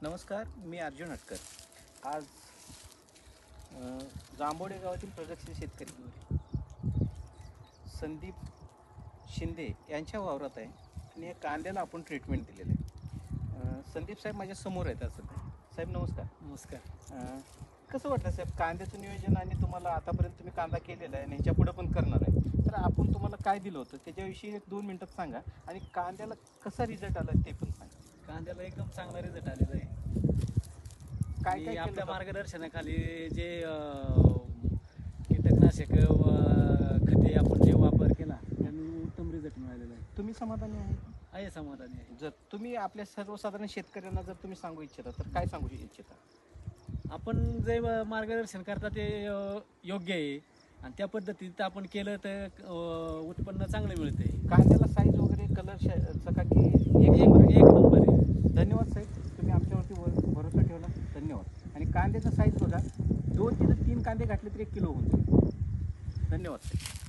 नमस्कार, मी अर्जुन हटकर. आज जांभोडे गावातील प्रगतशील शेतकरी संदीप शिंदे यांच्या वावरात आहे आणि या कांद्याला आपण ट्रीटमेंट दिलेलं आहे. संदीप साहेब माझ्या समोर आहेत. असं साहेब नमस्कार. नमस्कार. कसं वाटलं साहेब कांद्याचं नियोजन आणि तुम्हाला आतापर्यंत तुम्ही कांदा केलेला आहे आणि ह्याच्या पुढे पण करणार आहे, तर आपण तुम्हाला काय दिलं होतं त्याच्याविषयी 1-2 मिनिटात सांगा आणि कांद्याला कसा रिझल्ट आला ते पण सांगा. कांद्याला एकदम चांगला रिझल्ट आलेला आहे. काय काय आपल्या केलं? मार्गदर्शनाखाली जे कीटकनाशक खते आपण जे वापर केला त्याने उत्तम रिझल्ट मिळालेला आहे. तुम्ही समाधानी आहे? समाधानी आहे. जर तुम्ही आपल्या सर्वसाधारण शेतकऱ्यांना जर तुम्ही सांगू इच्छिता तर काय सांगू इच्छिता? आपण जे मार्गदर्शन करता ते योग्य आहे आणि त्या पद्धतीत आपण केलं तर उत्पन्न चांगलं मिळते. कांद्याला साईज वगैरे कलर चकाकी एक नंबर आहे. धन्यवाद साहेब, तुम्ही आमच्यावरती भरोसा ठेवला. धन्यवाद. आणि कांद्याचा साईज बघा, 2 ते 3 कांदे घातले तर 1 किलो होतो. धन्यवाद साहेब.